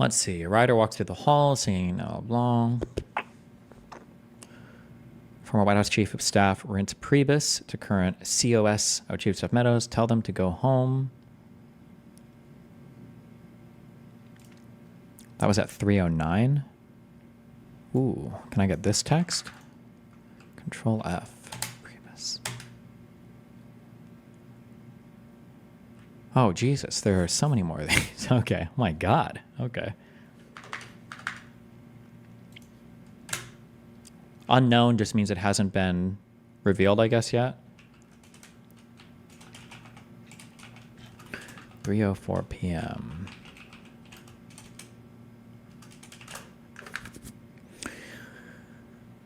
Let's see. A rider walks through the hall singing no blanc. Former White House Chief of Staff Reince Priebus to current COS of Chief of Staff Meadows. Tell them to go home. That was at 3:09. Ooh, can I get this text? Control F. Priebus. Oh, Jesus. There are so many more of these. Okay. Oh, my God. Okay. Unknown just means it hasn't been revealed, I guess, yet. 3:04 p.m.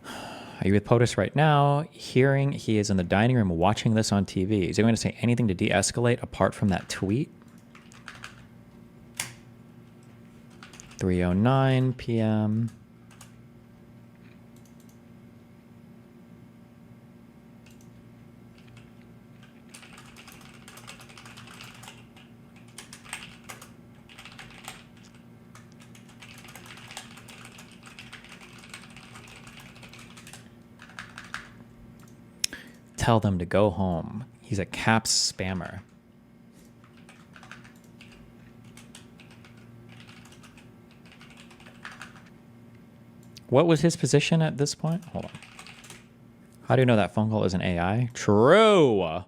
Are you with POTUS right now? Hearing he is in the dining room watching this on TV. Is he going to say anything to de-escalate apart from that tweet? 3:09 p.m. Tell them to go home. He's a caps spammer. What was his position at this point? Hold on. How do you know that phone call is an AI? True.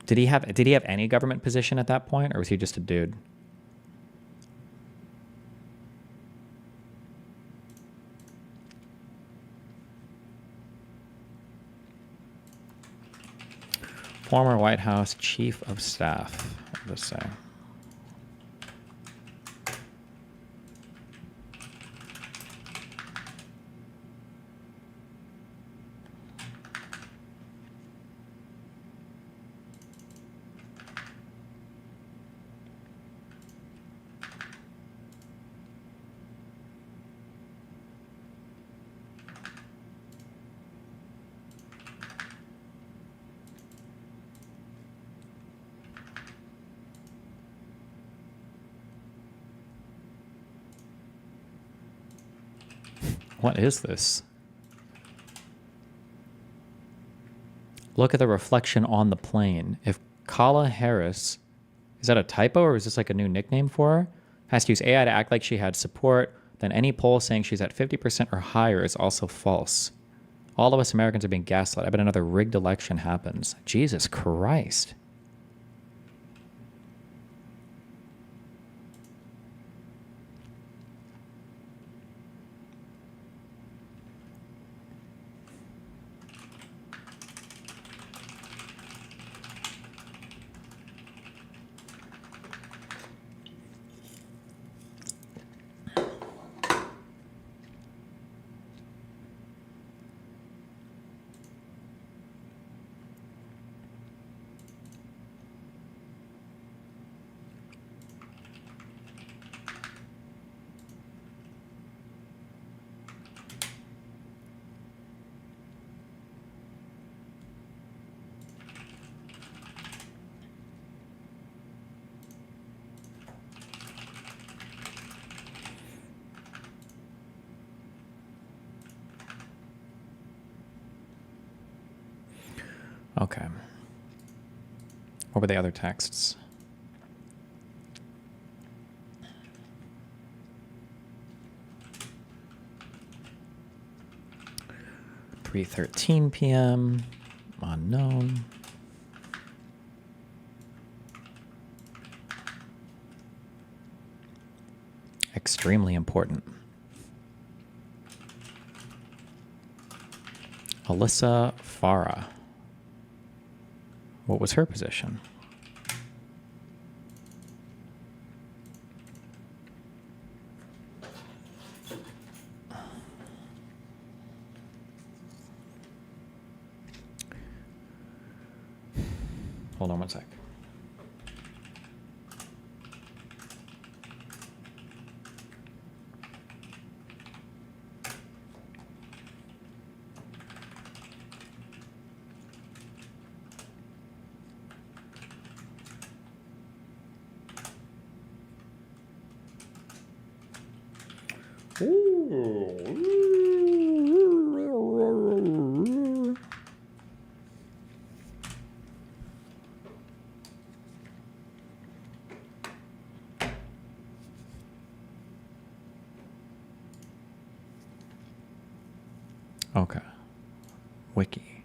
Did he have any government position at that point, or was he just a dude? Former White House Chief of Staff. What does it say? What is this? Look at the reflection on the plane. If Kamala Harris, is that a typo or is this like a new nickname for her? Has to use AI to act like she had support, then any poll saying she's at 50% or higher is also false. All of us Americans are being gaslit. I bet another rigged election happens. Jesus Christ. Okay. What were the other texts? "3:13 p.m. Unknown. Extremely important. Alyssa Farah. What was her position? Hold on one sec. Okay. Wiki.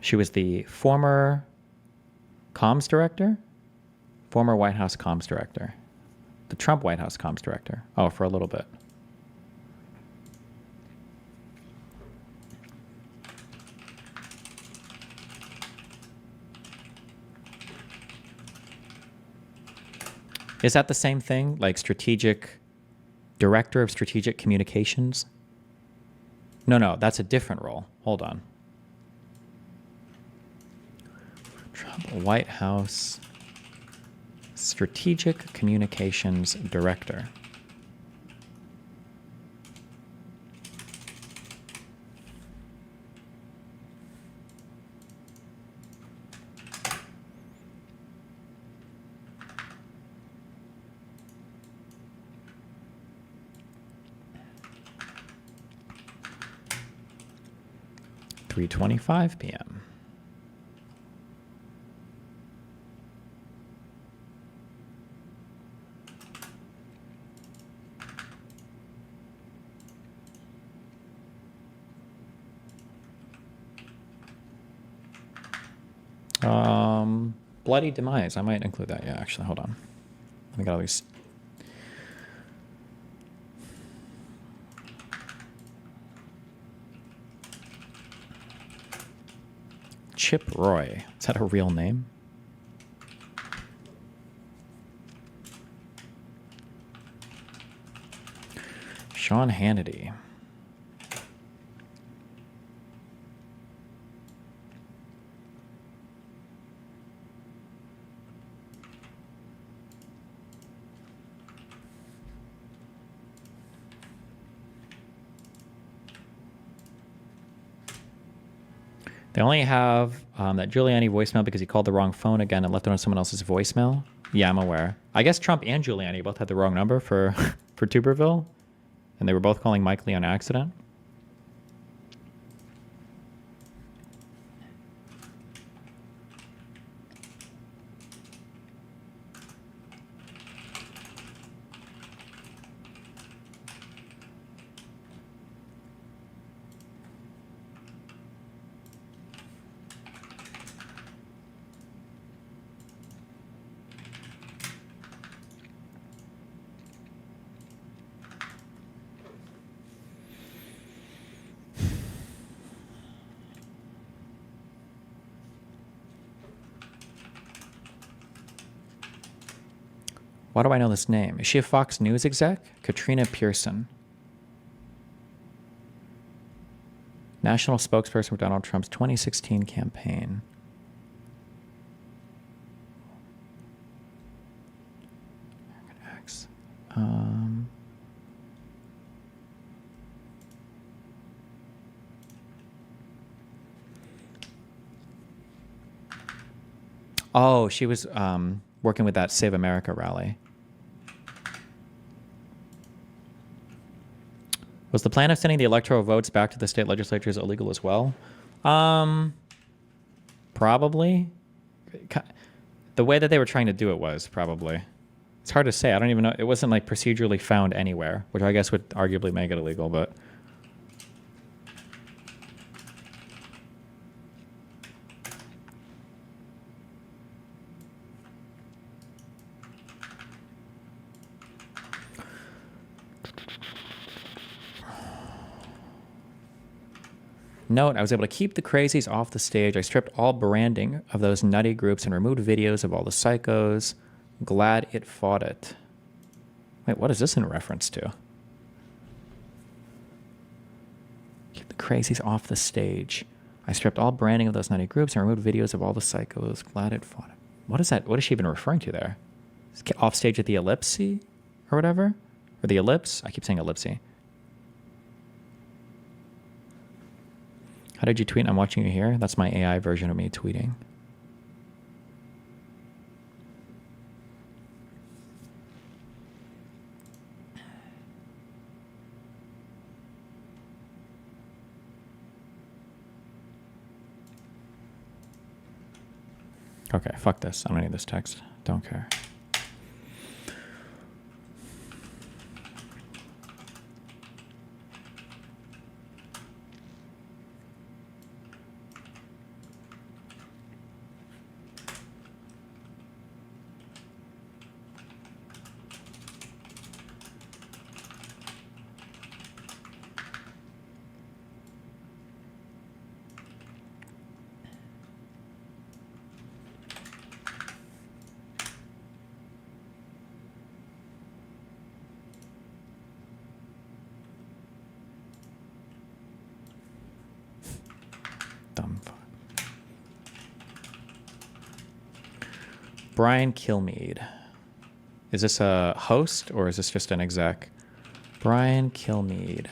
She was the former comms director? Former White House comms director. The Trump White House comms director. Oh, for a little bit. Is that the same thing? Like strategic director of strategic communications? No, that's a different role. Hold on. Trump White House Strategic Communications Director. .25 p.m. Bloody Demise. I might include that. Yeah, actually, hold on. Let me get all these. Chip Roy. Is that a real name? Sean Hannity. They only have that Giuliani voicemail because he called the wrong phone again and left it on someone else's voicemail. Yeah, I'm aware. I guess Trump and Giuliani both had the wrong number for for Tuberville, and they were both calling Mike Lee on accident. Why do I know this name? Is she a Fox News exec? Katrina Pearson. National spokesperson for Donald Trump's 2016 campaign. Oh, she was working with that Save America rally. Was the plan of sending the electoral votes back to the state legislatures illegal as well? Probably. The way that they were trying to do it was probably. It's hard to say. I don't even know. It wasn't like procedurally found anywhere, which I guess would arguably make it illegal, but. Note, I was able to keep the crazies off the stage. I stripped all branding of those nutty groups and removed videos of all the psychos. Glad it fought it. Wait, what is this in reference to? Keep the crazies off the stage. I stripped all branding of those nutty groups and removed videos of all the psychos. Glad it fought it. What is that? What is she even referring to there? Off stage at the ellipse or whatever? Or the ellipse? I keep saying ellipse. How did you tweet? I'm watching you here. That's my AI version of me tweeting. Okay, fuck this. I don't need this text. Don't care. Dumb fuck. Brian Kilmeade. Is this a host or is this just an exec? Brian Kilmeade.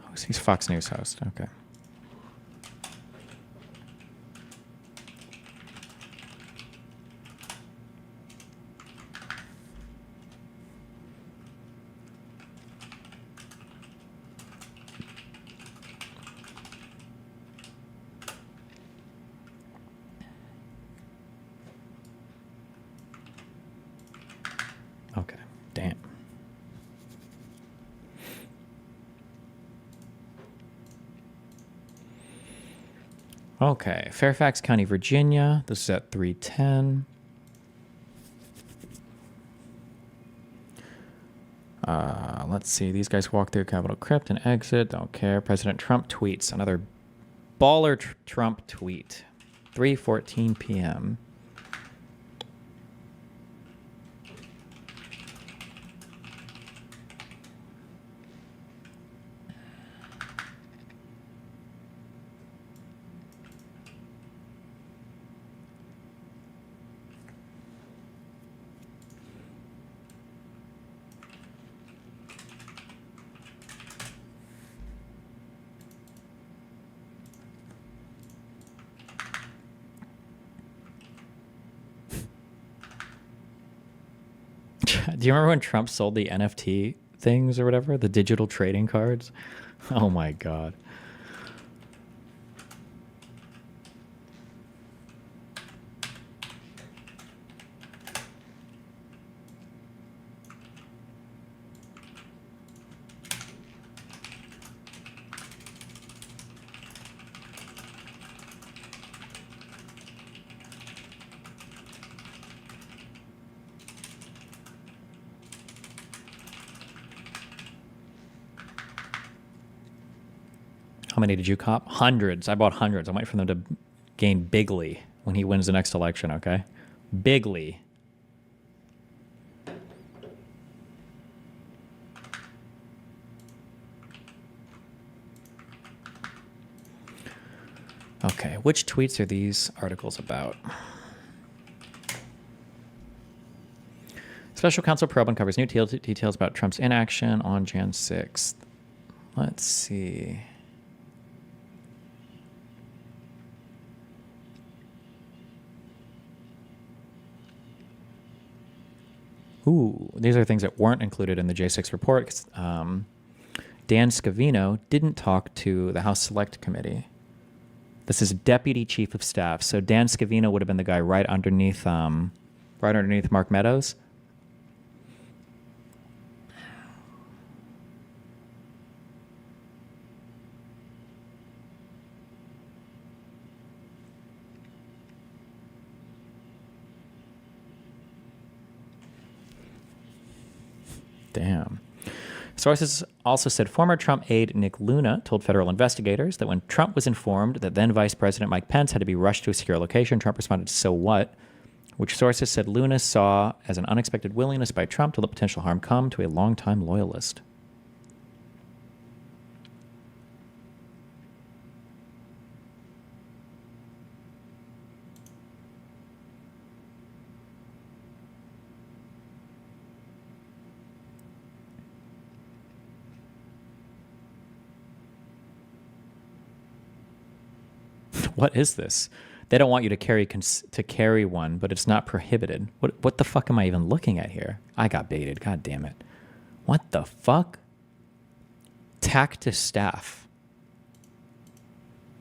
Oh, he's Fox News host. Okay. Okay, damn. Okay, Fairfax County, Virginia. This is at 3:10. Let's see. These guys walk through Capitol Crypt and exit. Don't care. President Trump tweets. Another baller Trump tweet. 3:14 p.m. Do you remember when Trump sold the NFT things or whatever? The digital trading cards? Oh my God. How many did you cop? Hundreds. I bought hundreds. I'm waiting for them to gain bigly when he wins the next election, okay? Bigly. Okay, which tweets are these articles about? Special counsel probe uncovers new details about Trump's inaction on Jan 6th. Let's see. Ooh, these are things that weren't included in the J6 report. Dan Scavino didn't talk to the House Select Committee. This is Deputy Chief of Staff. So Dan Scavino would have been the guy right underneath Mark Meadows. Damn. Sources also said former Trump aide Nick Luna told federal investigators that when Trump was informed that then Vice President Mike Pence had to be rushed to a secure location, Trump responded, "So what?" Which sources said Luna saw as an unexpected willingness by Trump to let potential harm come to a longtime loyalist. What is this? They don't want you to carry one, but it's not prohibited. What the fuck am I even looking at here? I got baited. God damn it. What the fuck? Tact to staff.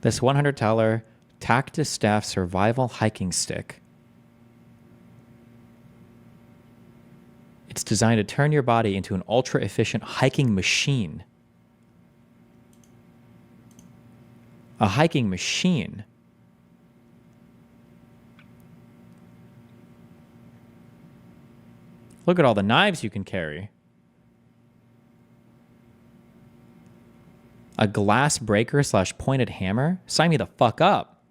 This $100 Tactus Staff Survival Hiking Stick. It's designed to turn your body into an ultra-efficient hiking machine. A hiking machine. Look at all the knives you can carry. A glass breaker / pointed hammer? Sign me the fuck up.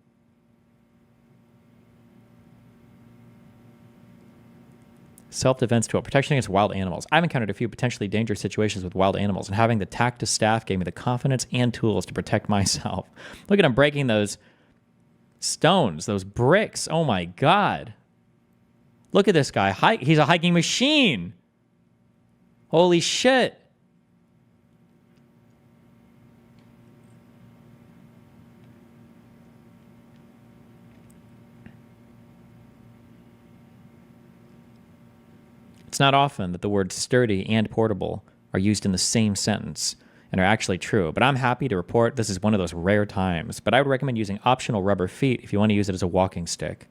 Self-defense tool. Protection against wild animals. I've encountered a few potentially dangerous situations with wild animals, and having the Tactus staff gave me the confidence and tools to protect myself. Look at him breaking those stones, those bricks. Oh my God. Look at this guy. He's a hiking machine. Holy shit. It's not often that the words sturdy and portable are used in the same sentence and are actually true, but I'm happy to report this is one of those rare times. But I would recommend using optional rubber feet if you want to use it as a walking stick.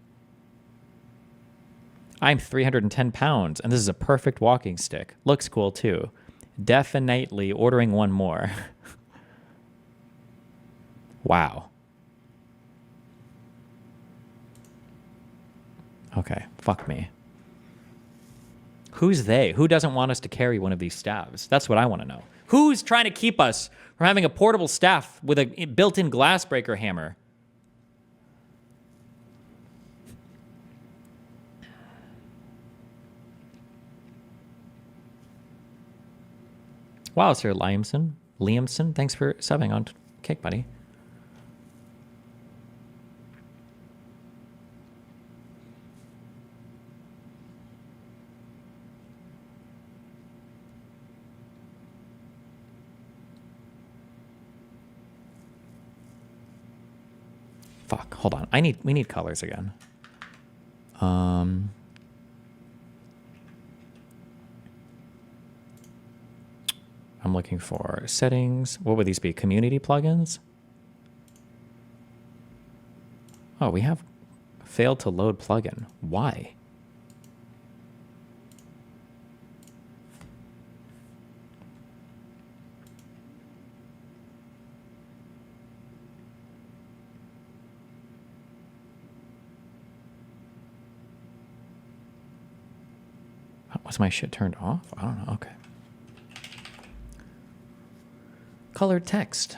I'm 310 pounds, and this is a perfect walking stick. Looks cool, too. Definitely ordering one more. Wow. Okay, fuck me. Who's they? Who doesn't want us to carry one of these staffs? That's what I want to know. Who's trying to keep us from having a portable staff with a built-in glass breaker hammer? Wow, Sir Liamson, thanks for subbing on Kick, buddy. Fuck, hold on. We need colors again. I'm looking for settings. What would these be? Community plugins? Oh, we have failed to load plugin. Why? Was my shit turned off? I don't know. Okay. Colored text.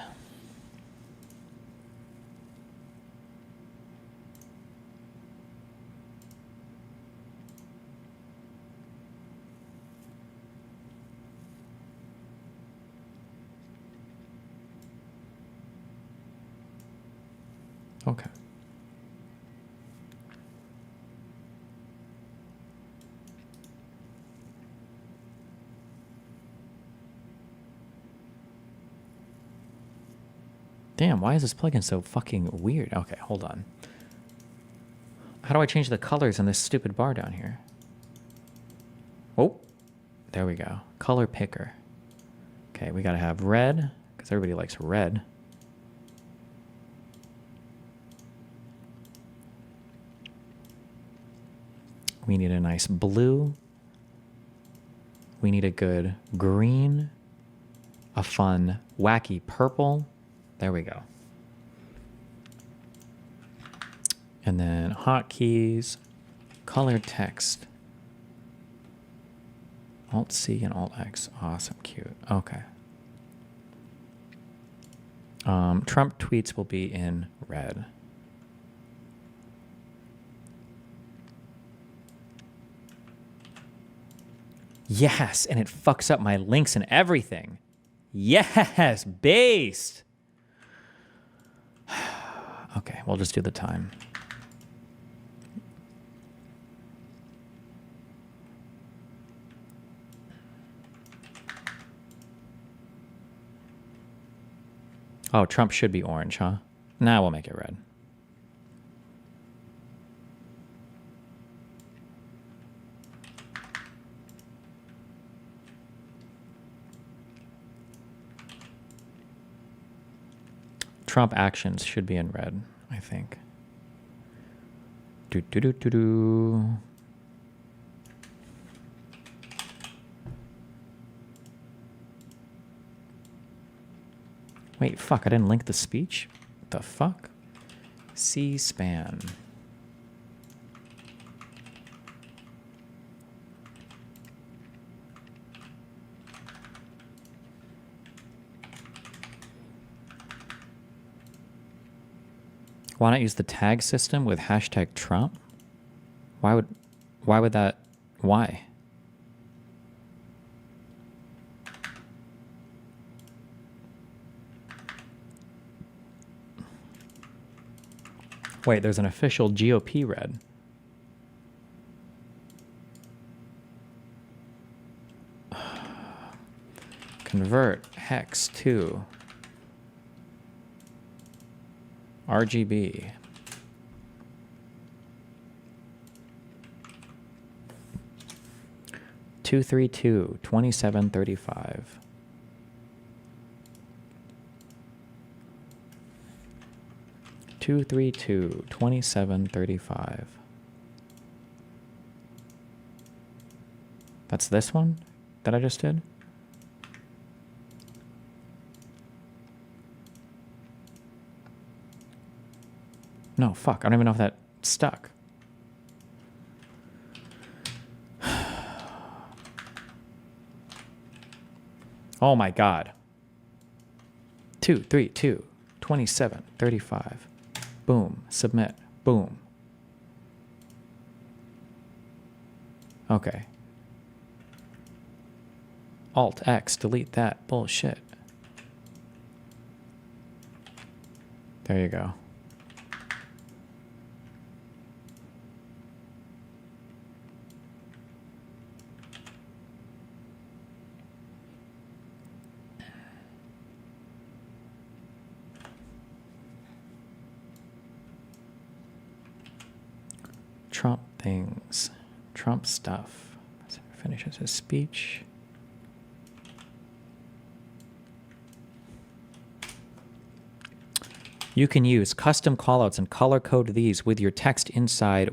Okay. Damn, why is this plugin so fucking weird? Okay, hold on. How do I change the colors in this stupid bar down here? Oh, there we go. Color picker. Okay, we gotta have red, because everybody likes red. We need a nice blue. We need a good green. A fun, wacky purple. There we go. And then hotkeys, colored text. Alt-C and Alt-X. Awesome, cute. Okay. Trump tweets will be in red. Yes, and it fucks up my links and everything. Yes, based. Okay, we'll just do the time. Oh, Trump should be orange, huh? Nah, we'll make it red. Trump actions should be in red, I think. Do do do do do. Wait, fuck, I didn't link the speech? What the fuck? C-SPAN. Why not use the tag system with hashtag Trump? Why would that, why? Wait, there's an official GOP red. Convert hex to RGB. Two 2735. Two 2735. That's this one that I just did? No, fuck. I don't even know if that stuck. Oh my god. 2735. Boom. Submit. Boom. Okay. Alt X. Delete that bullshit. There you go. Trump things. Trump stuff. Finishes his speech. You can use custom callouts and color code these with your text inside.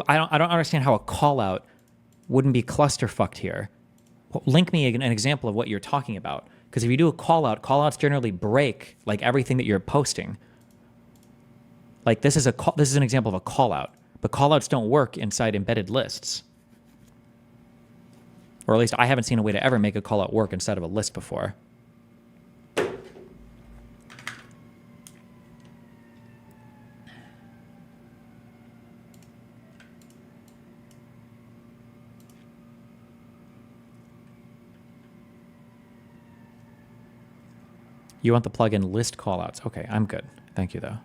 I don't understand how a callout wouldn't be clusterfucked here. Link me an example of what you're talking about. Because if you do a callouts generally break like everything that you're posting. Like this is an example of a callout. But callouts don't work inside embedded lists. Or at least I haven't seen a way to ever make a callout work inside of a list before. You want the plugin list callouts. Okay, I'm good. Thank you, though.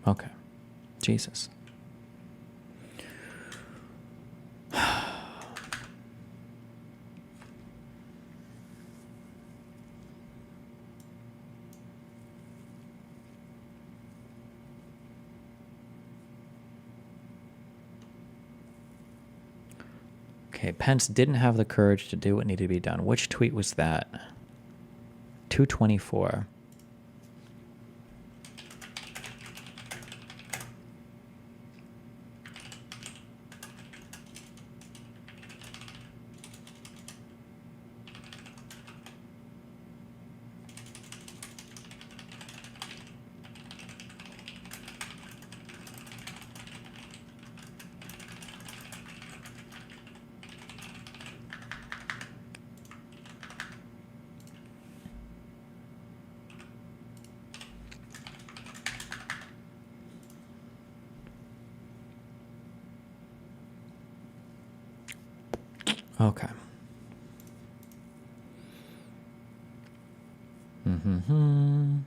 Okay. Jesus. Okay, Pence didn't have the courage to do what needed to be done. Which tweet was that? 224. Okay. Mm-hmm.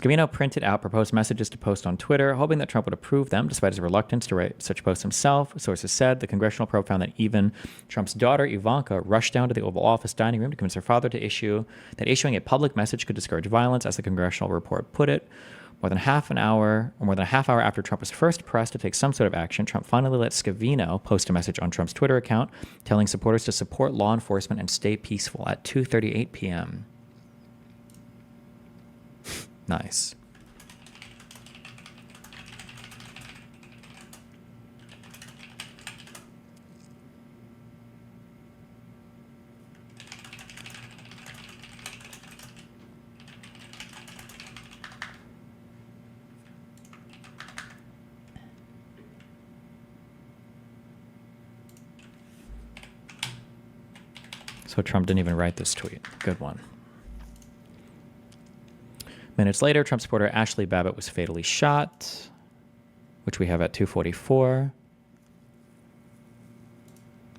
Scavino printed out proposed messages to post on Twitter, hoping that Trump would approve them, despite his reluctance to write such posts himself. Sources said the congressional probe found that even Trump's daughter, Ivanka, rushed down to the Oval Office dining room to convince her father to issuing a public message could discourage violence, as the congressional report put it. More than a half hour after Trump was first pressed to take some sort of action, Trump finally let Scavino post a message on Trump's Twitter account, telling supporters to support law enforcement and stay peaceful at 2:38 p.m. Nice. So Trump didn't even write this tweet. Good one. Minutes later, Trump supporter Ashley Babbitt was fatally shot, which we have at 2:44.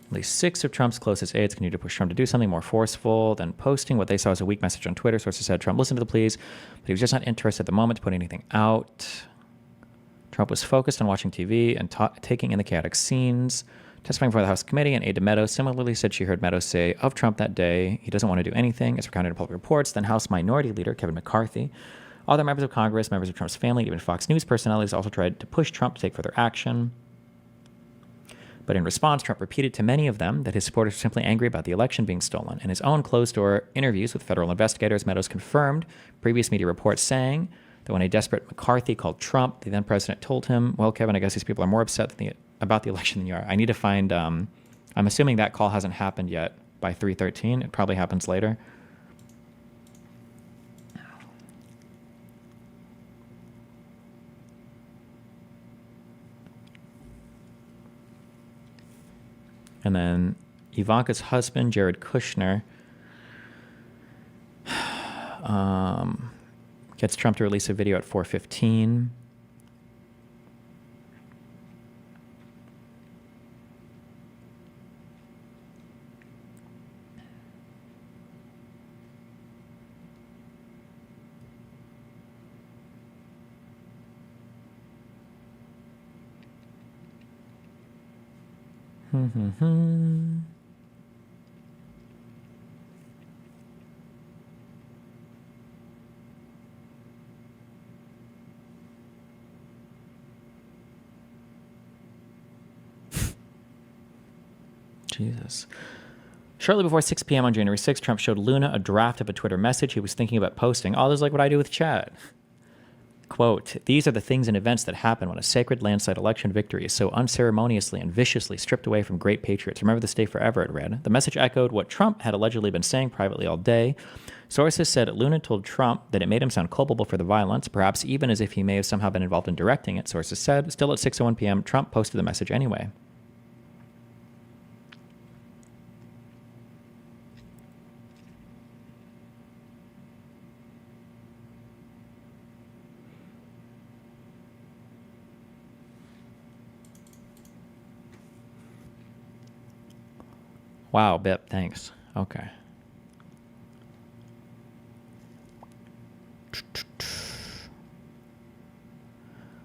At least 6 of Trump's closest aides continue to push Trump to do something more forceful than posting what they saw as a weak message on Twitter. Sources said Trump listened to the pleas, but he was just not interested at the moment to put anything out. Trump was focused on watching TV and taking in the chaotic scenes. Testifying before the House committee, and Aide Meadows similarly said she heard Meadows say of Trump that day, he doesn't want to do anything, as recounted in public reports. Then House Minority Leader Kevin McCarthy, other members of Congress, members of Trump's family, even Fox News personalities also tried to push Trump to take further action. But in response, Trump repeated to many of them that his supporters were simply angry about the election being stolen. In his own closed-door interviews with federal investigators, Meadows confirmed previous media reports saying that when a desperate McCarthy called Trump, the then president told him, well, Kevin, I guess these people are more upset about the election than you are. I need to find, I'm assuming that call hasn't happened yet by 3:13. It probably happens later. And then Ivanka's husband, Jared Kushner, gets Trump to release a video at 4:15. Jesus. Shortly before 6 p.m. on January 6th, Trump showed Luna a draft of a Twitter message he was thinking about posting. Oh, this is like what I do with chat. Quote, these are the things and events that happen when a sacred landslide election victory is so unceremoniously and viciously stripped away from great patriots. Remember this day forever, it read. The message echoed what Trump had allegedly been saying privately all day. Sources said Luna told Trump that it made him sound culpable for the violence, perhaps even as if he may have somehow been involved in directing it. Sources said, still at 6:01 p.m., Trump posted the message anyway. Wow, Bip, thanks. Okay.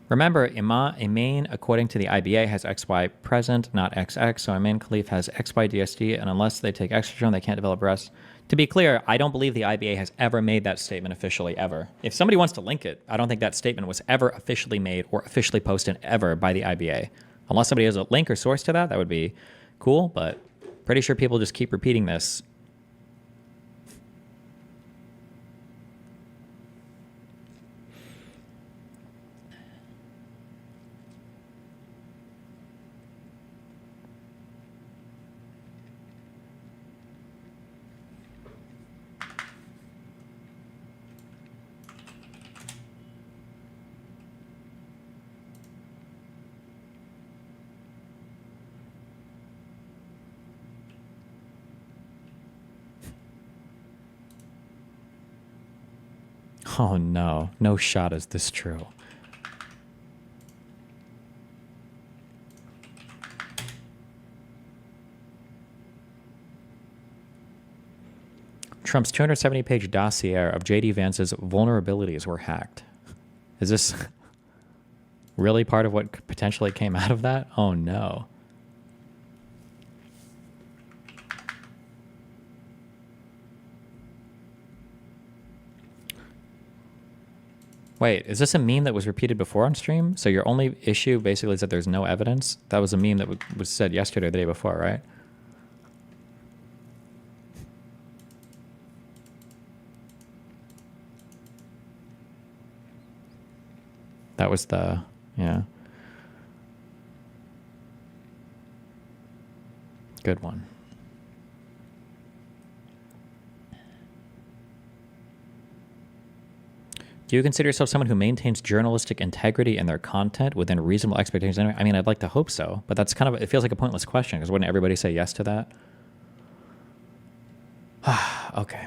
Remember, Imain, according to the IBA, has XY present, not XX, so Imain Khalif has XY DSD, and unless they take estrogen, they can't develop breasts. To be clear, I don't believe the IBA has ever made that statement officially, ever. If somebody wants to link it, I don't think that statement was ever officially made or officially posted ever by the IBA. Unless somebody has a link or source to that, that would be cool, but pretty sure people just keep repeating this. Oh no, no shot is this true. Trump's 270-page dossier of J.D. Vance's vulnerabilities were hacked. Is this really part of what potentially came out of that? Oh no. Wait, is this a meme that was repeated before on stream? So your only issue basically is that there's no evidence? That was a meme that was said yesterday or the day before, right? That was the, yeah. Good one. Do you consider yourself someone who maintains journalistic integrity in their content within reasonable expectations? I mean, I'd like to hope so, but that's kind of, it feels like a pointless question because wouldn't everybody say yes to that? Okay.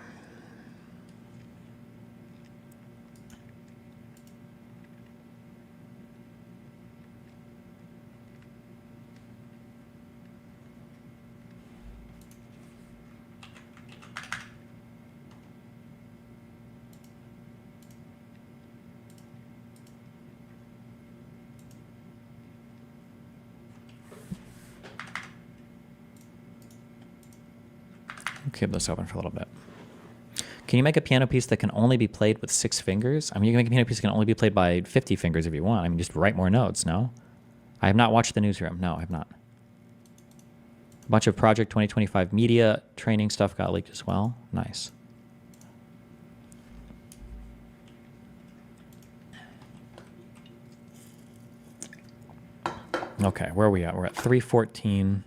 Keep this open for a little bit. Can you make a piano piece that can only be played with 6 fingers? I mean, you can make a piano piece that can only be played by 50 fingers if you want. I mean, just write more notes, no? I have not watched the newsroom. No, I have not. A bunch of Project 2025 media training stuff got leaked as well. Nice. Okay, where are we at? We're at 3:14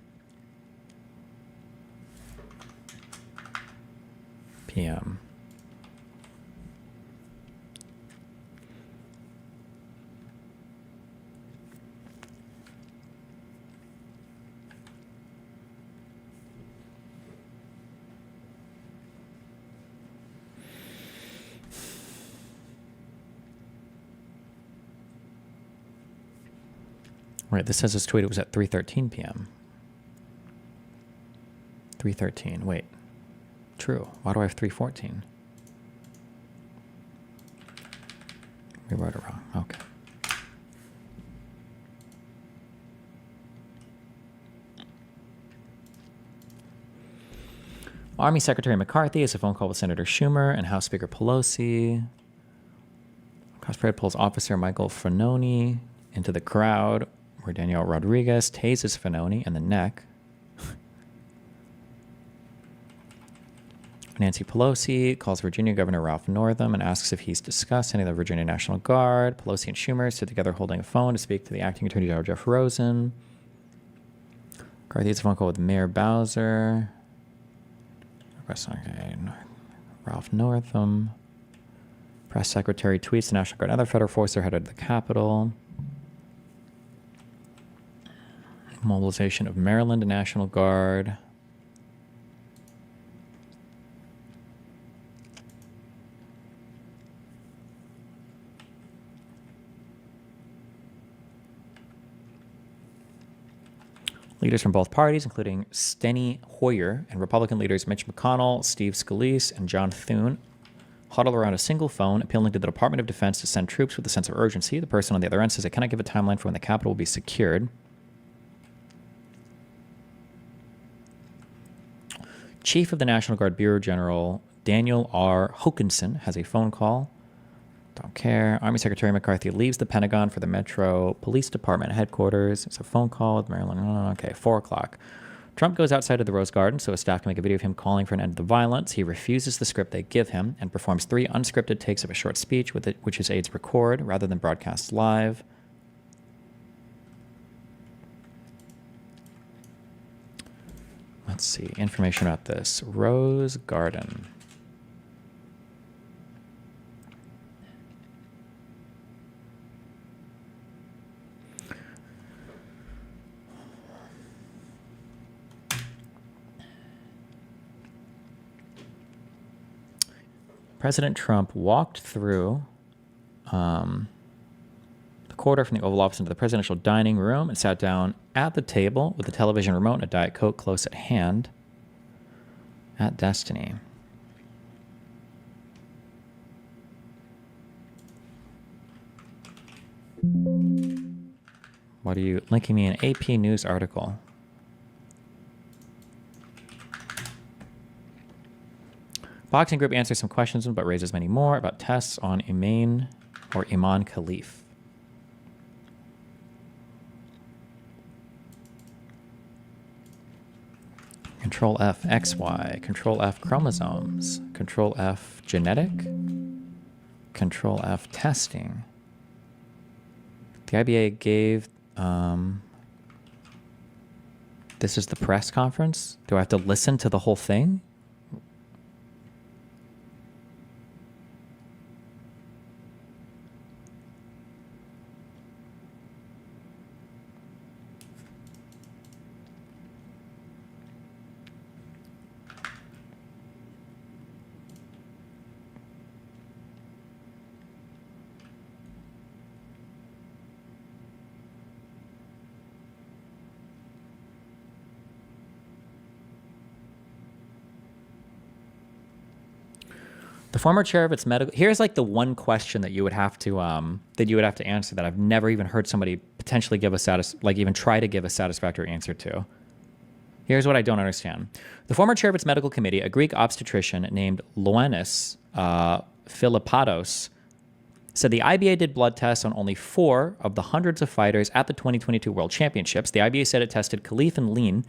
p.m. Right, this says this tweet, it was at 3:13 p.m. 3:13, wait. True. Why do I have 3:14? We wrote it wrong. Okay. Army Secretary McCarthy has a phone call with Senator Schumer and House Speaker Pelosi. Cosplay pulls Officer Michael Fanoni into the crowd, where Danielle Rodriguez tases Fanoni in the neck. Nancy Pelosi calls Virginia Governor Ralph Northam and asks if he's discussed any of the Virginia National Guard. Pelosi and Schumer sit together holding a phone to speak to the acting Attorney General Jeff Rosen. McCarthy has a phone call with Mayor Bowser. Okay. Ralph Northam. Press Secretary tweets the National Guard and other federal forces are headed to the Capitol. Mobilization of Maryland National Guard. Leaders from both parties, including Steny Hoyer and Republican leaders Mitch McConnell, Steve Scalise, and John Thune, huddle around a single phone, appealing to the Department of Defense to send troops with a sense of urgency. The person on the other end says they cannot give a timeline for when the Capitol will be secured. Chief of the National Guard Bureau General Daniel R. Hokanson has a phone call. Don't care. Army Secretary McCarthy leaves the Pentagon for the Metro Police Department headquarters. It's a phone call with Maryland. Okay, 4 o'clock. Trump goes outside of the Rose Garden so his staff can make a video of him calling for an end to the violence. He refuses the script they give him and performs 3 unscripted takes of a short speech with it, which his aides record rather than broadcast live. Let's see. Information about this. Rose Garden. President Trump walked through the corridor from the Oval Office into the presidential dining room and sat down at the table with a television remote and a Diet Coke close at hand at Destiny. What are you linking me an AP News article? Boxing Group answers some questions but raises many more about tests on Iman Khalif. Control F XY, Control F chromosomes, Control F genetic, Control F testing. The IBA gave, this is the press conference. Do I have to listen to the whole thing? The former chair of its medical. Here's like the one question that you would have to answer that I've never even heard somebody potentially give even try to give a satisfactory answer to. Here's what I don't understand. The former chair of its medical committee, a Greek obstetrician named Ioannis Philippatos, said the IBA did blood tests on only 4 of the hundreds of fighters at the 2022 World Championships. The IBA said it tested Khalif and Lin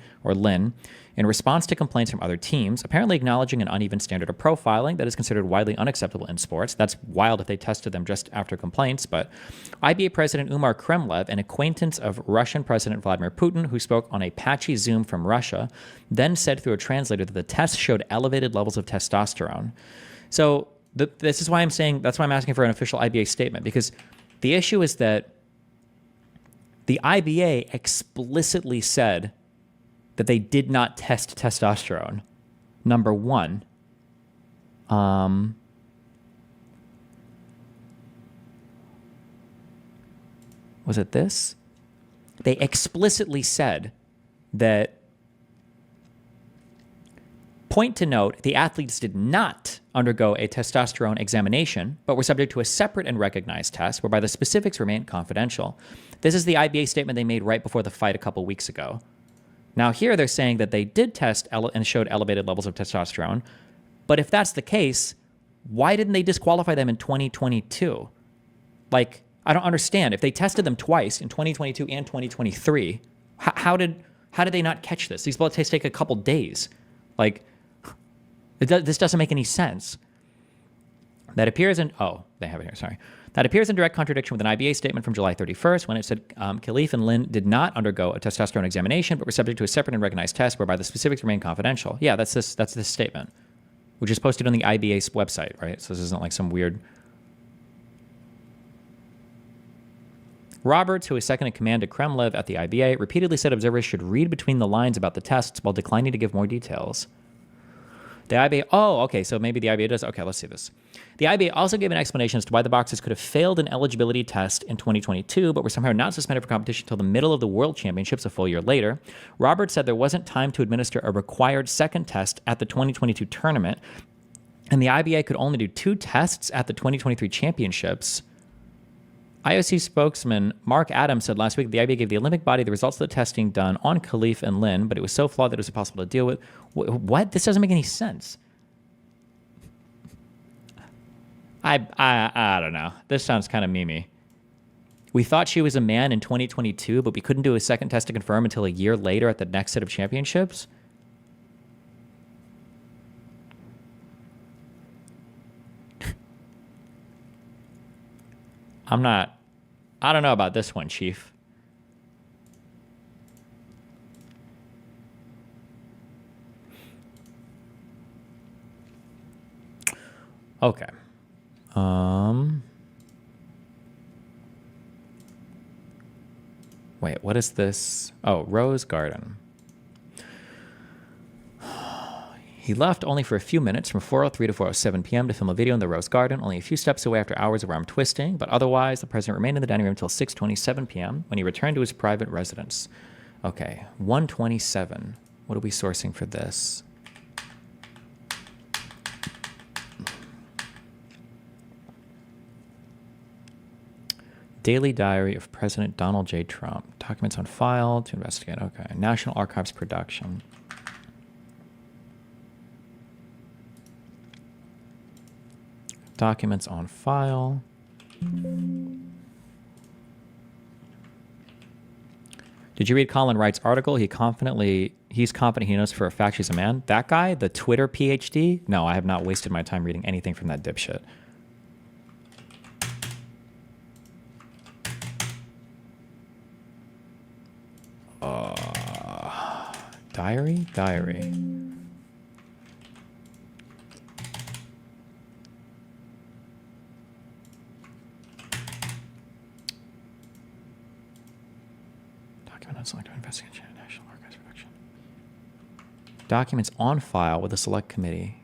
in response to complaints from other teams, apparently acknowledging an uneven standard of profiling that is considered widely unacceptable in sports. That's wild if they tested them just after complaints, but IBA President Umar Kremlev, an acquaintance of Russian President Vladimir Putin, who spoke on a patchy Zoom from Russia, then said through a translator that the test showed elevated levels of testosterone. So this is why I'm saying, that's why I'm asking for an official IBA statement, because the issue is that the IBA explicitly said that they did not test testosterone. Number one. Was it this? They explicitly said that, point to note, the athletes did not undergo a testosterone examination, but were subject to a separate and recognized test whereby the specifics remain confidential. This is the IBA statement they made right before the fight a couple weeks ago. Now here they're saying that they did test and showed elevated levels of testosterone, but if that's the case, why didn't they disqualify them in 2022? Like, I don't understand. If they tested them twice in 2022 and 2023, how did they not catch this? These blood tests take a couple days. Like, this doesn't make any sense. That appears in, they have it here, sorry. That appears in direct contradiction with an IBA statement from July 31st when it said Khalif and Lin did not undergo a testosterone examination, but were subject to a separate and recognized test whereby the specifics remain confidential. Yeah, that's this statement, which is posted on the IBA's website, right? So this isn't like some weird. Roberts, who is second in command to Kremlev at the IBA, repeatedly said observers should read between the lines about the tests while declining to give more details. The IBA, so maybe the IBA does. Okay, let's see this. The IBA also gave an explanation as to why the boxers could have failed an eligibility test in 2022, but were somehow not suspended for competition until the middle of the World Championships a full year later. Roberts said there wasn't time to administer a required second test at the 2022 tournament, and the IBA could only do 2 tests at the 2023 championships. IOC spokesman Mark Adams said last week the IBA gave the Olympic body the results of the testing done on Khalif and Lin, but it was so flawed that it was impossible to deal with. What? This doesn't make any sense. I don't know. This sounds kind of memey. We thought she was a man in 2022, but we couldn't do a second test to confirm until a year later at the next set of championships. I don't know about this one, Chief. Okay. Wait, what is this? Oh, Rose Garden. He left only for a few minutes from 4:03 to 4:07 p.m. to film a video in the Rose Garden, only a few steps away after hours of arm twisting, but otherwise, the president remained in the dining room until 6:27 p.m. when he returned to his private residence. Okay, 1:27. What are we sourcing for this? Daily Diary of President Donald J. Trump. Documents on file to investigate. Okay. National Archives production. Documents on file. Did you read Colin Wright's article? He's confident he knows for a fact she's a man. That guy, the Twitter PhD? No, I have not wasted my time reading anything from that dipshit. Diary? Diary. Selective investigation, National Archives production. Documents on file with the Select Committee.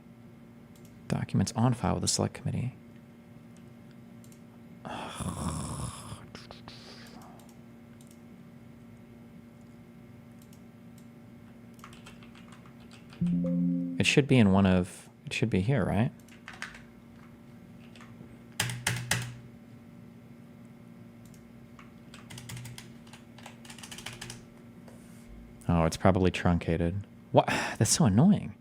Documents on file with the Select Committee. It should be in one of... It should be here, right? Oh, it's probably truncated. What? That's so annoying.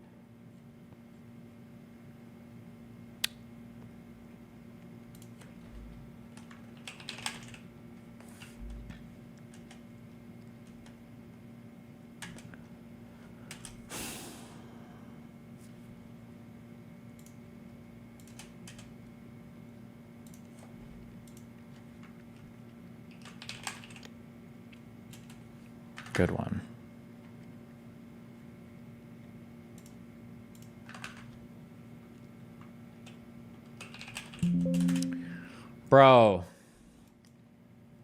Good one. Bro.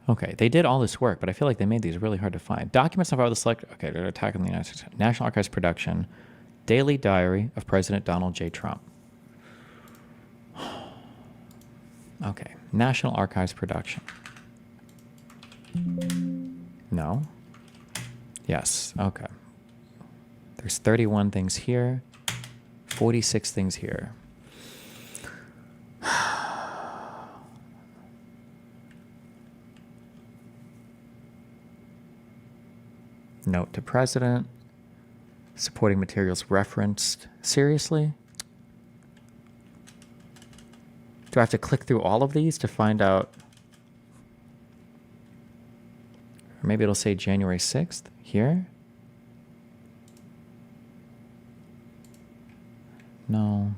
Okay, they did all this work, but I feel like they made these really hard to find. Documents of the select... Okay, they're attacking the United States. National Archives production. Daily Diary of President Donald J. Trump. Okay, National Archives production. No? Yes, okay. There's 31 things here. 46 things here. Note to President. Supporting materials referenced. Seriously? Do I have to click through all of these to find out? Or maybe it'll say January 6th here? No.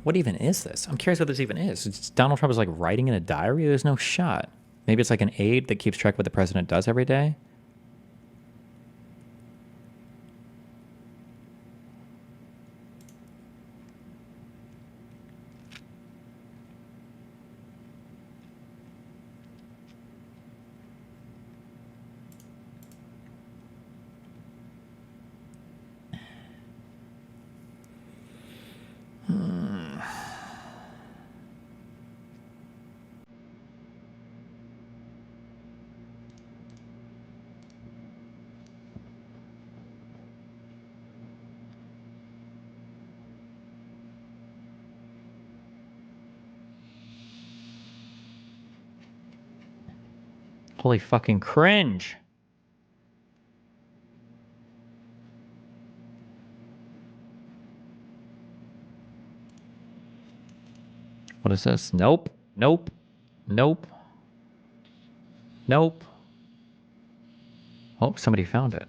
What even is this? I'm curious what this even is. It's Donald Trump is like writing in a diary? There's no shot. Maybe it's like an aide that keeps track of what the president does every day? Holy fucking cringe. What is this? Nope. Nope. Nope. Nope. Oh, somebody found it.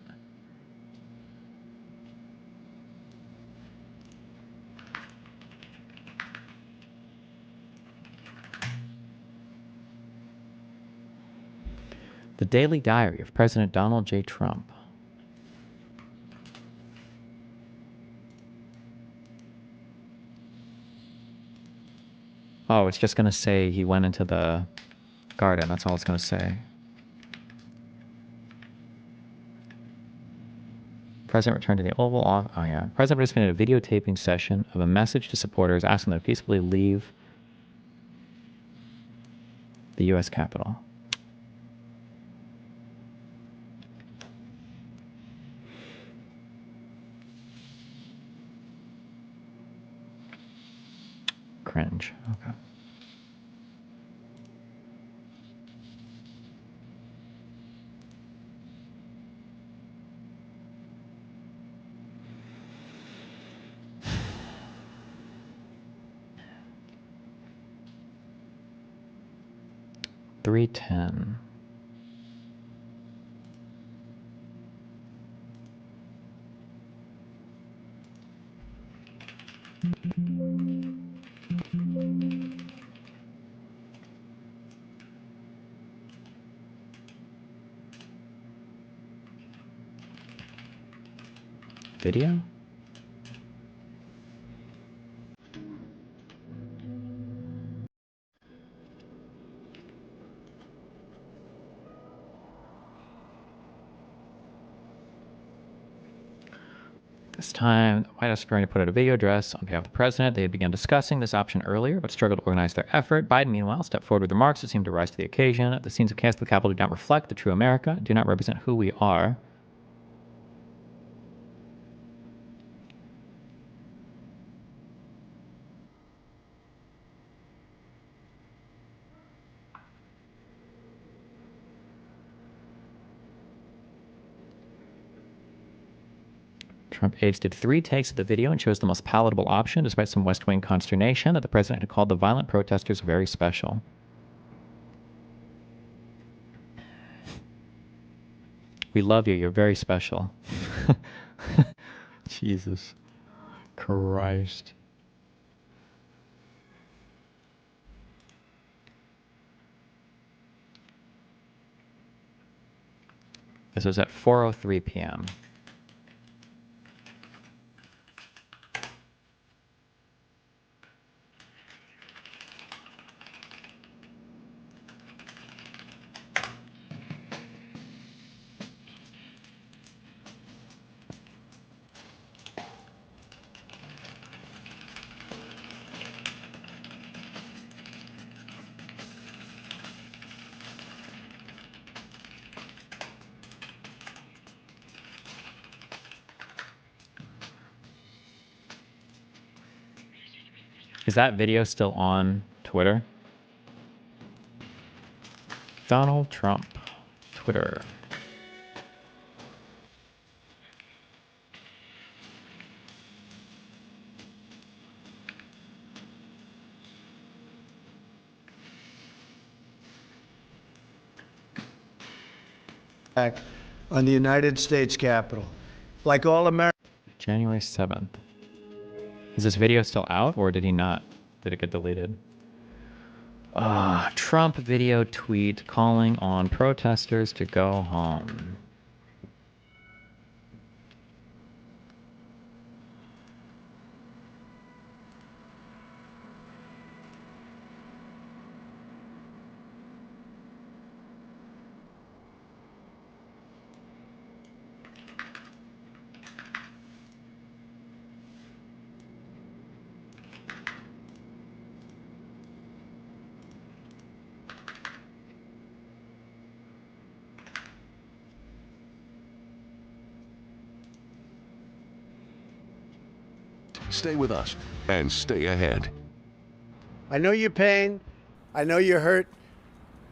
The Daily Diary of President Donald J. Trump. Oh, it's just gonna say he went into the garden. That's all it's gonna say. President returned to the Oval Office. Oh yeah. President participated in a videotaping session of a message to supporters asking them to peacefully leave the U.S. Capitol. Cringe. Okay. $310. Video? This time, the White House is preparing to put out a video address on behalf of the president. They had begun discussing this option earlier, but struggled to organize their effort. Biden, meanwhile, stepped forward with remarks that seemed to rise to the occasion. The scenes of chaos at the Capitol do not reflect the true America, do not represent who we are. Trump aides did 3 takes of the video and chose the most palatable option, despite some West Wing consternation that the president had called the violent protesters very special. We love you. You're very special. Jesus Christ. This was at 4:03 p.m. Is that video still on Twitter? Donald Trump, Twitter. On the United States Capitol. Like all Americans. January 7th. Is this video still out, or did he not? Did it get deleted? Trump video tweet calling on protesters to go home. Stay with us and stay ahead. I know your pain. I know you're hurt.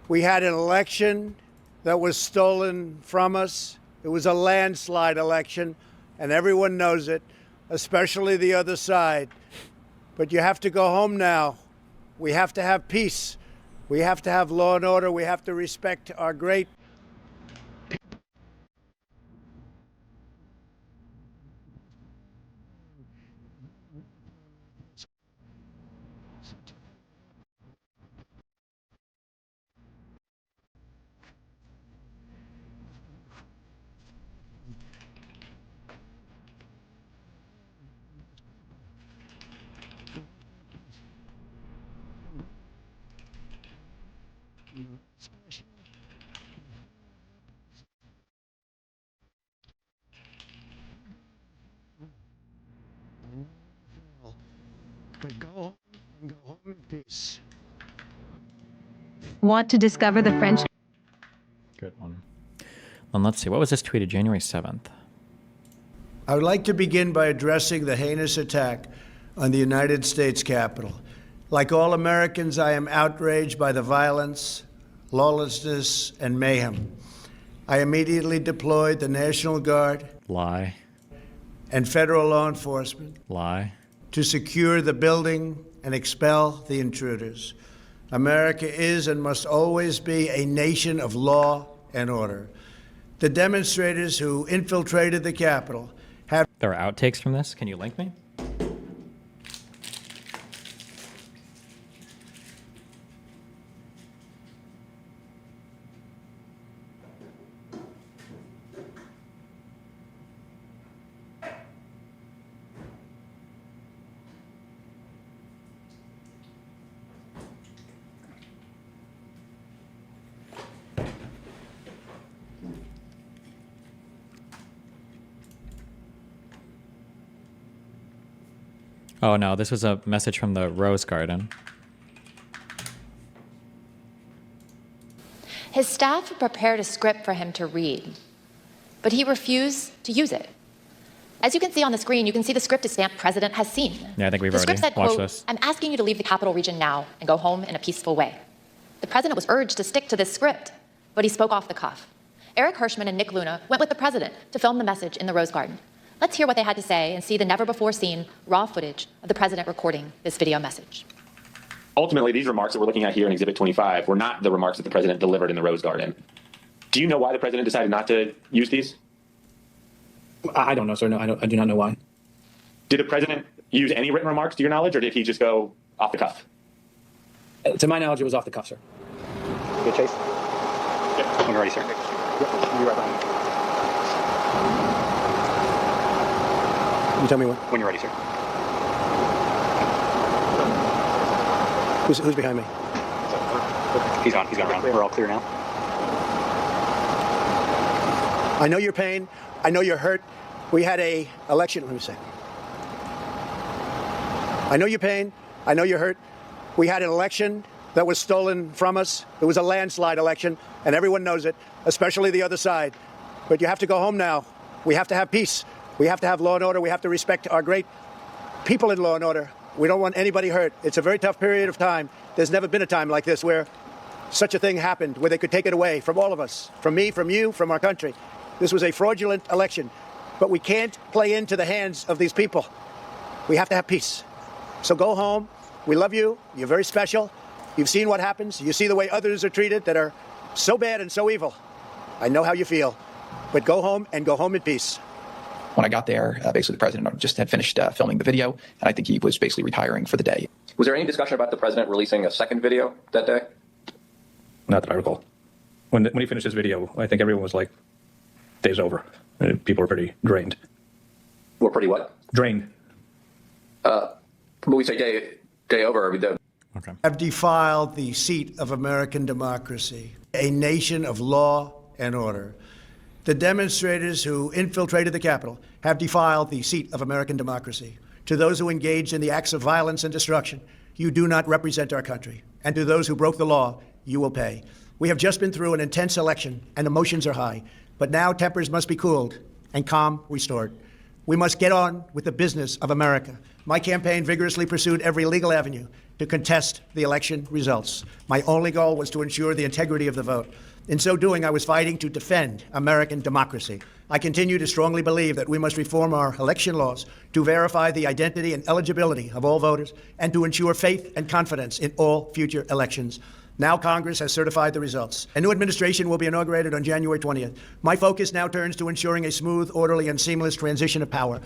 We had an election that was stolen from us. It was a landslide election, and everyone knows it, especially the other side. But you have to go home now. We have to have peace. We have to have law and order. We have to respect our great But go home and go home in peace. Want to discover the French? Good one. And let's see, what was this tweeted January 7th? I would like to begin by addressing the heinous attack on the United States Capitol. Like all Americans, I am outraged by the violence, lawlessness, and mayhem. I immediately deployed the National Guard Lie. and federal law enforcement Lie. to secure the building and expel the intruders. America is and must always be a nation of law and order. The demonstrators who infiltrated the Capitol have There are outtakes from this. Can you link me? Oh no, this was a message from the Rose Garden. His staff had prepared a script for him to read, but he refused to use it. As you can see on the screen, you can see the script is stamped "President has seen." Yeah, I think we've the already script said, watched quote, this. "I'm asking you to leave the capital region now and go home in a peaceful way." The president was urged to stick to this script, but he spoke off the cuff. Eric Hirschman and Nick Luna went with the president to film the message in the Rose Garden. Let's hear what they had to say and see the never-before-seen raw footage of the president recording this video message. Ultimately, these remarks that we're looking at here in Exhibit 25 were not the remarks that the president delivered in the Rose Garden. Do you know why the president decided not to use these? I don't know, sir. No, I do not know why. Did the president use any written remarks to your knowledge, or did he just go off the cuff? To my knowledge, it was off the cuff, sir. Good, Chase? Yep. When you're ready, sir. Yep. You're right behind me. You tell me when you're ready, sir. Who's behind me? He's gone around. We're all clear now. I know your pain. I know you're hurt. We had a election. Let me say. I know your pain. I know you're hurt. We had an election that was stolen from us. It was a landslide election, and everyone knows it, especially the other side. But you have to go home now. We have to have peace. We have to have law and order. We have to respect our great people in law and order. We don't want anybody hurt. It's a very tough period of time. There's never been a time like this where such a thing happened, where they could take it away from all of us, from me, from you, from our country. This was a fraudulent election, but we can't play into the hands of these people. We have to have peace. So go home. We love you. You're very special. You've seen what happens. You see the way others are treated that are so bad and so evil. I know how you feel, but go home and go home in peace. When I got there, basically the president just had finished filming the video, and I think he was basically retiring for the day. Was there any discussion about the president releasing a second video that day? Not that I recall. When he finished his video, I think everyone was like, day's over. People were pretty drained. We're pretty what? Drained. But we say day over, are we done? Okay. Have defiled the seat of American democracy, a nation of law and order. The demonstrators who infiltrated the Capitol have defiled the seat of American democracy. To those who engaged in the acts of violence and destruction, you do not represent our country. And to those who broke the law, you will pay. We have just been through an intense election, and emotions are high. But now tempers must be cooled and calm restored. We must get on with the business of America. My campaign vigorously pursued every legal avenue to contest the election results. My only goal was to ensure the integrity of the vote. In so doing, I was fighting to defend American democracy. I continue to strongly believe that we must reform our election laws to verify the identity and eligibility of all voters and to ensure faith and confidence in all future elections. Now Congress has certified the results. A new administration will be inaugurated on January 20th. My focus now turns to ensuring a smooth, orderly, and seamless transition of power.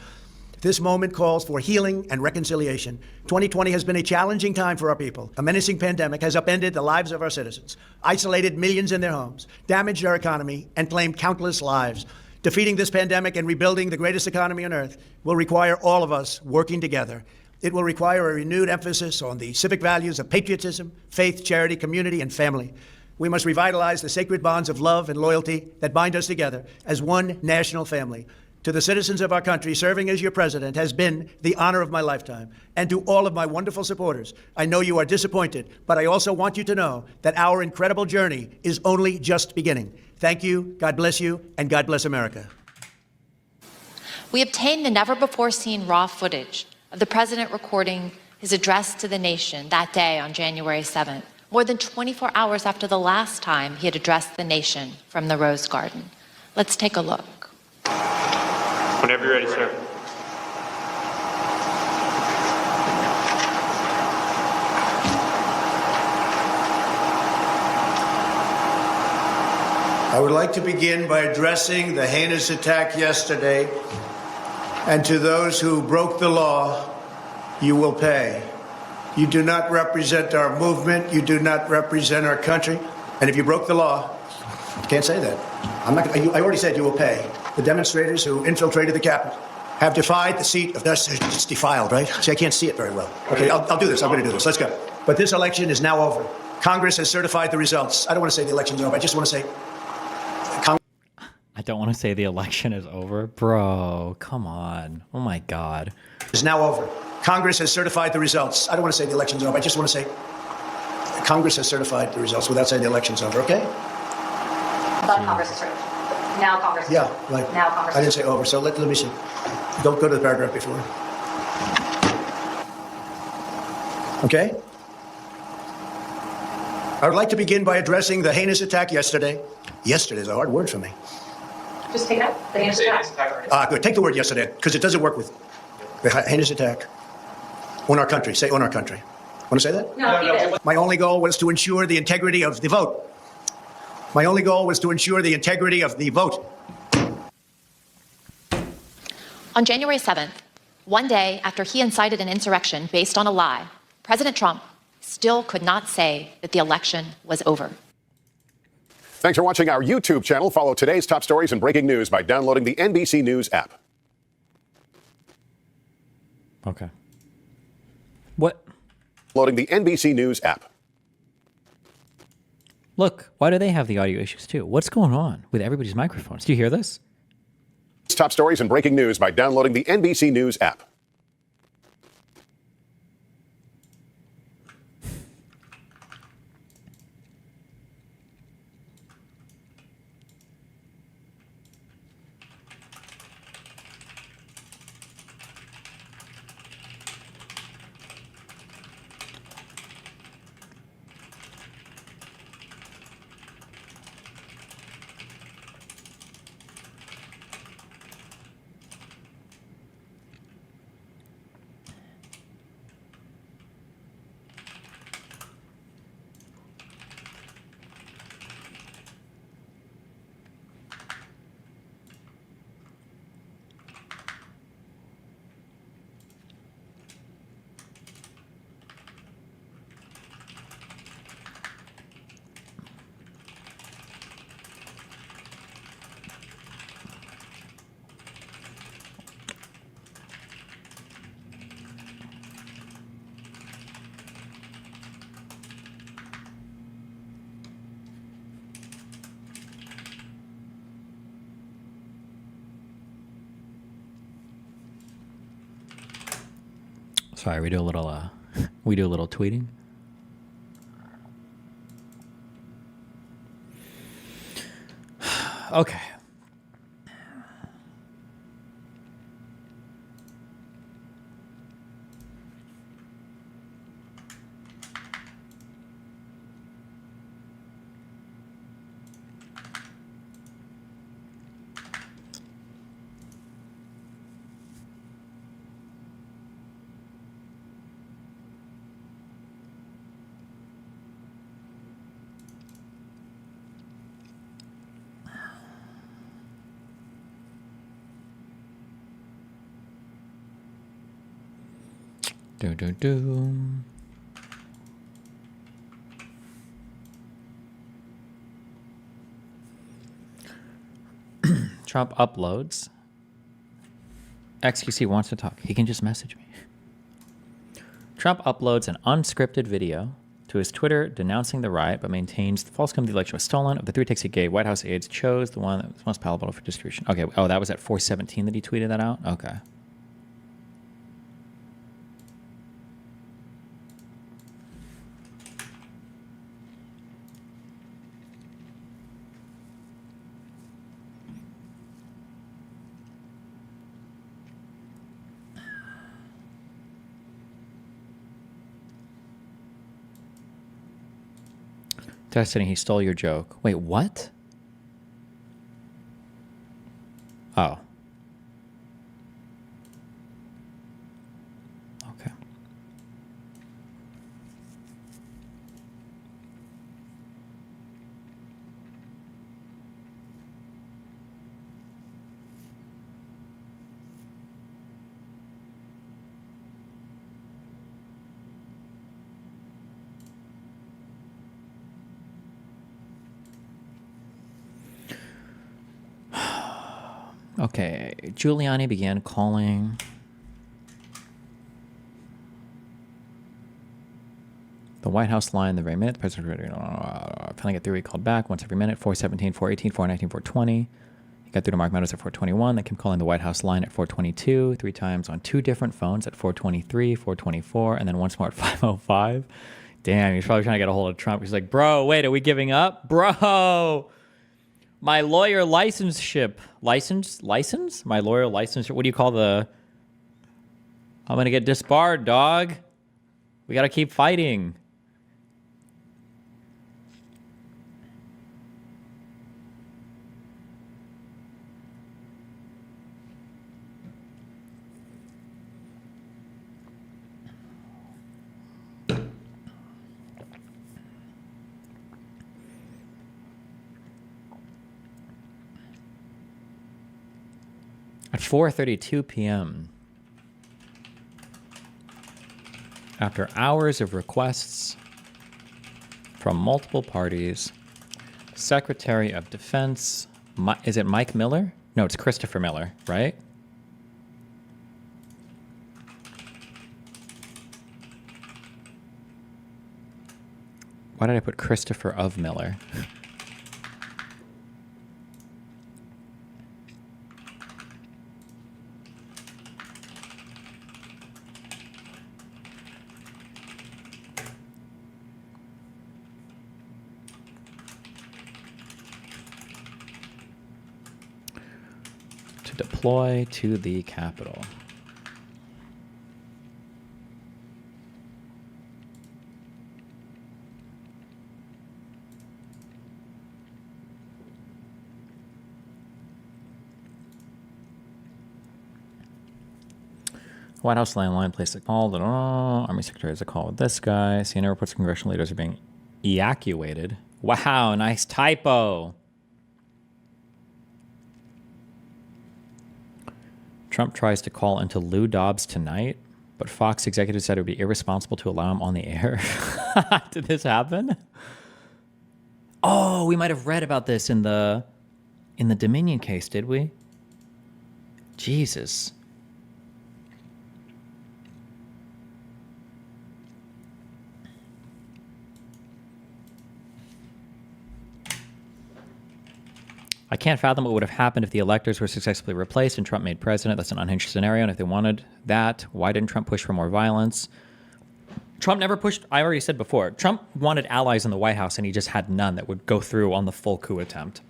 This moment calls for healing and reconciliation. 2020 has been a challenging time for our people. A menacing pandemic has upended the lives of our citizens, isolated millions in their homes, damaged our economy, and claimed countless lives. Defeating this pandemic and rebuilding the greatest economy on earth will require all of us working together. It will require a renewed emphasis on the civic values of patriotism, faith, charity, community, and family. We must revitalize the sacred bonds of love and loyalty that bind us together as one national family. to the citizens of our country, serving as your president has been the honor of my lifetime. And to all of my wonderful supporters, I know you are disappointed, but I also want you to know that our incredible journey is only just beginning. Thank you, God bless you, and God bless America. We obtained the never-before-seen raw footage of the president recording his address to the nation that day on January 7th, more than 24 hours after the last time he had addressed the nation from the Rose Garden. Let's take a look. Whenever you're ready, sir. I would like to begin by addressing the heinous attack yesterday. And to those who broke the law, you will pay. You do not represent our movement. You do not represent our country. And if you broke the law, you can't say that. I already said you will pay. The demonstrators who infiltrated the Capitol have defied the seat of justice. It's defiled, right? See, I can't see it very well. Okay, I'll do this. I'm going to do this. Let's go. But this election is now over. Congress has certified the results. I don't want to say the election's over. I just want to say I don't want to say the election is over. Bro, come on. Oh my God. Is now over. Congress has certified the results. I don't want to say the election's over. I just want to say Congress has certified the results without saying the election's over, okay? But Congress is certified. Now Congress is Yeah, certified. right. Now Congress I didn't say over, so let me see. Don't go to the paragraph before. Okay? I would like to begin by addressing the heinous attack yesterday. Yesterday is a hard word for me. Just take it out. The heinous attack. Good. Take the word yesterday, because it doesn't work with the heinous attack on our country. Say on our country. Want to say that? No, keep it. My only goal was to ensure the integrity of the vote. My only goal was to ensure the integrity of the vote. On January 7th, one day after he incited an insurrection based on a lie, President Trump still could not say that the election was over. Thanks for watching our YouTube channel. Follow today's top stories and breaking news by downloading the NBC News app. Okay. What? Loading the NBC News app. Look, why do they have the audio issues too? What's going on with everybody's microphones? Do you hear this? Top stories and breaking news by downloading the NBC News app. Sorry, we do a little tweeting. Okay. Do. Trump uploads. XQC wants to talk. He can just message me. Trump uploads an unscripted video to his Twitter denouncing the riot, but maintains the false claim the election was stolen. Of the 3 takes he gave, White House aides chose the one that was most palatable for distribution. Okay. Oh, that was at 4:17 that he tweeted that out? Okay. Destiny, he stole your joke. Wait, what? Oh. Okay. Okay, Giuliani began calling the White House line the very minute. The president finally got through. He called back once every minute. 4:17, 4:18, 4:19, 4:20. He got through to Mark Meadows at 4:21. They kept calling the White House line at 4:22, 3 times on 2 different phones at 4:23, 4:24, and then once more at 5:05. Damn, he's probably trying to get a hold of Trump. He's like, bro, wait, are we giving up? Bro! My lawyer licenseship. License? My lawyer licenseship. What do you call the... I'm going to get disbarred, dog. We got to keep fighting. At 4:32 p.m., after hours of requests from multiple parties, Secretary of Defense, is it Mike Miller? No, it's Christopher Miller, right? Why did I put Christopher of Miller? Deploy to the Capitol. White House landline placed a call. Army Secretary has a call with this guy. CNN reports congressional leaders are being evacuated. Wow, nice typo. Trump tries to call into Lou Dobbs tonight, but Fox executives said it would be irresponsible to allow him on the air. Did this happen? Oh, we might have read about this in the Dominion case, did we? Jesus. I can't fathom what would have happened if the electors were successfully replaced and Trump made president. That's an unhinged scenario. And if they wanted that, why didn't Trump push for more violence? Trump never pushed. I already said before, Trump wanted allies in the White House and he just had none that would go through on the full coup attempt.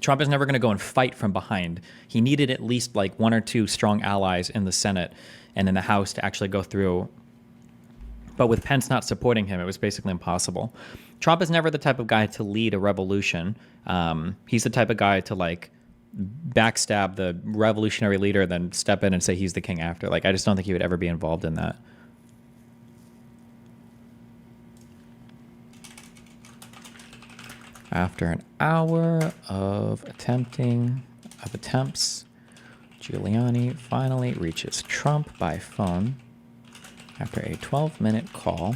Trump is never going to go and fight from behind. He needed at least like 1 or 2 strong allies in the Senate and in the House to actually go through. But with Pence not supporting him, it was basically impossible. Trump is never the type of guy to lead a revolution. He's the type of guy to like backstab the revolutionary leader, then step in and say he's the king after. Like, I just don't think he would ever be involved in that. After an hour of attempts, Giuliani finally reaches Trump by phone after a 12-minute call.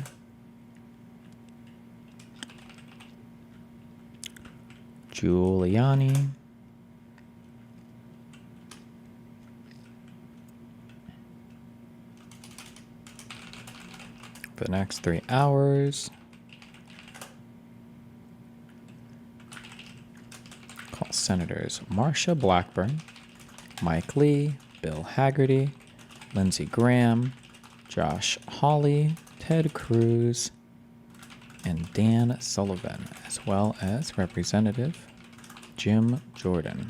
Giuliani for the next 3 hours Senators Marsha Blackburn, Mike Lee, Bill Haggerty, Lindsey Graham, Josh Hawley, Ted Cruz, and Dan Sullivan, as well as Representative Jim Jordan.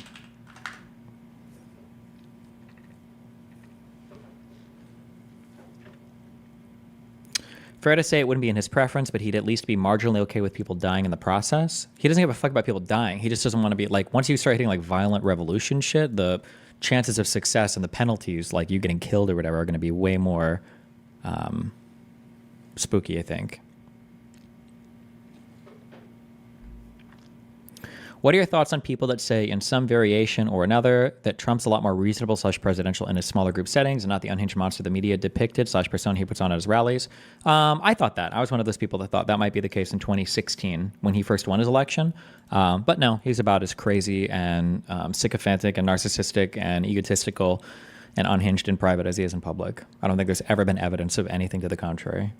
Fair to say it wouldn't be in his preference, but he'd at least be marginally okay with people dying in the process. He doesn't give a fuck about people dying. He just doesn't want to be like, once you start hitting like violent revolution shit, the chances of success and the penalties, like you getting killed or whatever, are going to be way more spooky, I think. What are your thoughts on people that say in some variation or another that Trump's a lot more reasonable / presidential in his smaller group settings and not the unhinged monster the media depicted / persona he puts on at his rallies? I thought that. I was one of those people that thought that might be the case in 2016 when he first won his election. But no, he's about as crazy and sycophantic and narcissistic and egotistical and unhinged in private as he is in public. I don't think there's ever been evidence of anything to the contrary.